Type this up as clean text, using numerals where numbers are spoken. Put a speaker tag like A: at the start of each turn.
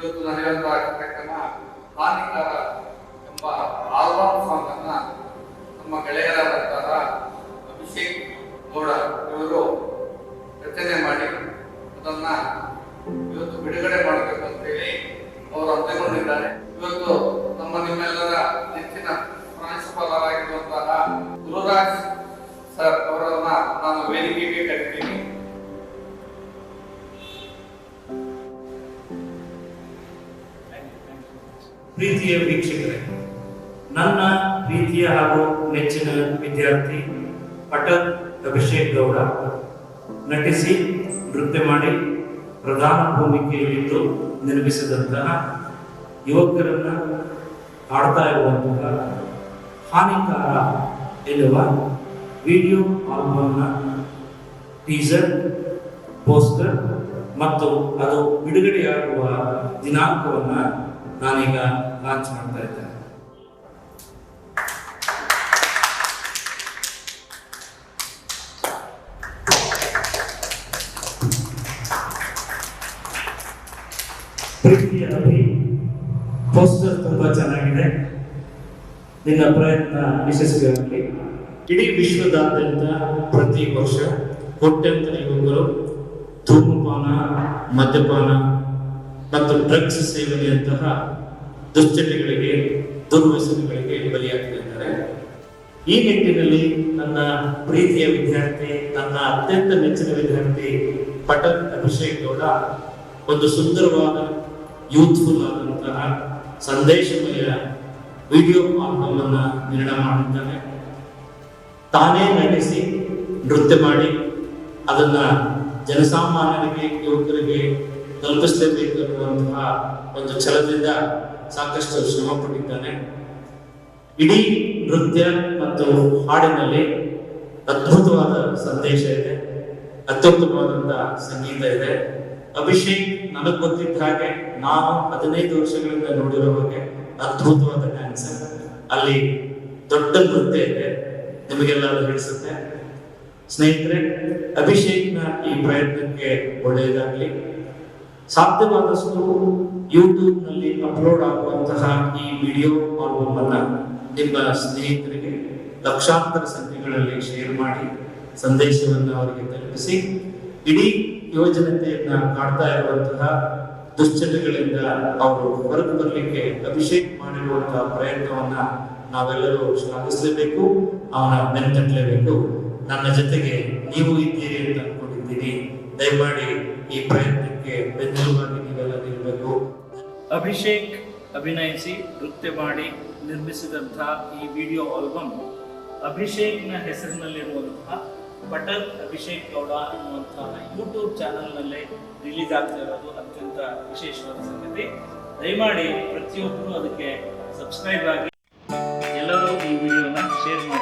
A: ಇವತ್ತು ನಡೆಯುವಂತಹ ಕಾರ್ಯಕ್ರಮ ಹಾನಿಕಾರ ಎಂಬ ಆಲ್ಬಮ್ ಸಾಂಗ್ ಅನ್ನ ನಮ್ಮ ಗೆಳೆಯರಾದಂತಹ ಅಭಿಷೇಕ್ ಗೌಡ ಇವರು ರಚನೆ ಮಾಡಿ ಅದನ್ನ ಇವತ್ತು ಬಿಡುಗಡೆ ಮಾಡಬೇಕು ಅಂತೇಳಿ ಅವರು ಅಂದುಕೊಂಡಿದ್ದಾರೆ. ಇವತ್ತು ನಮ್ಮ ನಿಮ್ಮೆಲ್ಲರ ನೆಚ್ಚಿನ ಪ್ರಾಂಶುಪಾಲರಾಗಿರುವಂತಹ ಗುರುರಾಜ್ ಸರ್ ಅವರನ್ನ ನಾನು ವೇದಿಕೆಗೆ ಕರಿತೀನಿ.
B: ಪ್ರೀತಿಯ ವೀಕ್ಷಕರೇ, ನನ್ನ ಪ್ರೀತಿಯ ಹಾಗೂ ನೆಚ್ಚಿನ ವಿದ್ಯಾರ್ಥಿ ಪಟಲ್ ಅಭಿಷೇಕ್ ಗೌಡ ನಟಿಸಿ ನೃತ್ಯ ಮಾಡಿ ಪ್ರಧಾನ ಭೂಮಿಕೆಯಲ್ಲಿದ್ದು ನಿರ್ಮಿಸಿದಂತಹ ಯುವಕರನ್ನ ಹಾಡ್ತಾ ಇರುವಂತಹ ಹಾನಿಕಾರ ಎನ್ನುವ ವಿಡಿಯೋ ಆಲ್ಬಮ್ನ ಟೀಸರ್, ಪೋಸ್ಟರ್ ಮತ್ತು ಅದು ಬಿಡುಗಡೆಯಾಗುವ ದಿನಾಂಕವನ್ನ ನಾನೀಗ ಲಾಂಚ್ ಮಾಡ್ತಾ ಇದ್ದೇನೆ. ಪ್ರೀತಿಯ ಅಭಿ, ಪೋಸ್ಟರ್ ತುಂಬಾ ಚೆನ್ನಾಗಿದೆ. ನಿನ್ನ ಪ್ರಯತ್ನ ಯಶಸ್ವಿಯಾಗಲಿ. ಇಡೀ ವಿಶ್ವದಾದ್ಯಂತ ಪ್ರತಿ ವರ್ಷ ಕೋಟ್ಯಂತರ ಯುವಕರು ಧೂಮಪಾನ, ಮದ್ಯಪಾನ ಮತ್ತು ಡ್ರಗ್ಸ್ ಸೇವನೆಯಂತಹ ದುಶ್ಚಟಗಳಿಗೆ, ದುರ್ವ್ಯಸನಗಳಿಗೆ ಬಲಿಯಾಗ್ತಿದ್ದಾರೆ. ಈ ನಿಟ್ಟಿನಲ್ಲಿ ನನ್ನ ಪ್ರೀತಿಯ ವಿದ್ಯಾರ್ಥಿ, ನನ್ನ ಅತ್ಯಂತ ನೆಚ್ಚಿನ ವಿದ್ಯಾರ್ಥಿ ಪಟಲ್ ಅಭಿಷೇಕ್ ಗೌಡ ಒಂದು ಸುಂದರವಾದ ಯೂತ್ಫುಲ್ ಆದಂತಹ ಸಂದೇಶಮಯ ವಿಡಿಯೋ ಆಲ್ಬಮ್ ಅನ್ನ ನಿರ್ಮಾಣ ಮಾಡಿದ್ದಾನೆ. ತಾನೇ ನಟಿಸಿ ನೃತ್ಯ ಮಾಡಿ ಅದನ್ನ ಜನಸಾಮಾನ್ಯರಿಗೆ, ಯುವಕರಿಗೆ ತಲುಪಿಸಲೇಬೇಕು ಅನ್ನುವಂತಹ ಒಂದು ಛಲದಿಂದ ಸಾಕಷ್ಟು ಶ್ರಮ ಪಟ್ಟಿದ್ದಾನೆ. ಇಡೀ ನೃತ್ಯ ಮತ್ತು ಹಾಡಿನಲ್ಲಿ ಅದ್ಭುತವಾದ ಸಂದೇಶ ಇದೆ, ಅತ್ಯುತ್ತಮವಾದಂತಹ ಸಂಗೀತ ಇದೆ. ಅಭಿಷೇಕ್ ನನಗೆ ಗೊತ್ತಿದ್ದ ಹಾಗೆ, ನಾನು 15 ವರ್ಷಗಳಿಂದ ನೋಡಿರೋ ಹಾಗೆ ಅದ್ಭುತವಾದ ಡ್ಯಾನ್ಸ್, ಅಲ್ಲಿ ದೊಡ್ಡ ನೃತ್ಯ ಇದೆ, ನಿಮಗೆಲ್ಲ ಅದು ಹಿಡಿಸುತ್ತೆ. ಸ್ನೇಹಿತರೆ, ಅಭಿಷೇಕ್ನ ಈ ಪ್ರಯತ್ನಕ್ಕೆ ಒಳ್ಳೆಯದಾಗಲಿ. ಸಾಧ್ಯವಾದಷ್ಟು ಯೂಟ್ಯೂಬ್ ನಲ್ಲಿ ಅಪ್ಲೋಡ್ ಆಗುವಂತಹ ಈ ವಿಡಿಯೋ ಆಲ್ಬಮ್ ಅನ್ನ ನಿಮ್ಮ ಸ್ನೇಹಿತರಿಗೆ ಲಕ್ಷಾಂತರ ಸಂಖ್ಯೆಗಳಲ್ಲಿ ಶೇರ್ ಮಾಡಿ ಸಂದೇಶವನ್ನು ಅವರಿಗೆ ತಲುಪಿಸಿ. ಇಡೀ ಯುವಜನತೆಯನ್ನ ಕಾಡ್ತಾ ಇರುವಂತಹ ದುಶ್ಚಟಗಳಿಂದ ಅವರು ಹೊರಗೆ ಬರಲಿಕ್ಕೆ ಅಭಿಷೇಕ್ ಮಾಡಿರುವಂತಹ ಪ್ರಯತ್ನವನ್ನ ನಾವೆಲ್ಲರೂ ಶ್ಲಾಘಿಸಲೇಬೇಕು, ಅವನ ಬೆನ್ನಟ್ಟಲೇಬೇಕು. ನನ್ನ ಜೊತೆಗೆ ನೀವು ಇದ್ದೀರಿ ಅಂತ ಅನ್ಕೊಂಡಿದ್ದೀನಿ. ದಯಮಾಡಿ ಈ ಪ್ರಯತ್ನಕ್ಕೆ ಬೆನ್ನೆಲುಬಾಗಿ ನೀವೆಲ್ಲ ನಿಲ್ಲಬೇಕು.
C: ಅಭಿಷೇಕ್ ಅಭಿನಯಿಸಿ ನೃತ್ಯ ಮಾಡಿ ನಿರ್ಮಿಸಿದಂತಹ ಈ ವಿಡಿಯೋ ಆಲ್ಬಮ್ ಅಭಿಷೇಕ್ನ ಹೆಸರಿನಲ್ಲಿರುವಂತಹ ಪಟಲ್ ಅಭಿಷೇಕ್ ಗೌಡ ಅನ್ನುವಂತಹ ಯೂಟ್ಯೂಬ್ ಚಾನಲ್ನಲ್ಲೇ ರಿಲೀಸ್ ಆಗ್ತಾ ಇರೋದು ಅತ್ಯಂತ ವಿಶೇಷವಾದ ಸಂಗತಿ. ದಯಮಾಡಿ ಪ್ರತಿಯೊಬ್ಬರು ಅದಕ್ಕೆ ಸಬ್ಸ್ಕ್ರೈಬ್ ಆಗಿ, ಎಲ್ಲರೂ ಈ ವಿಡಿಯೋನ ಶೇರ್ ಮಾಡಿ.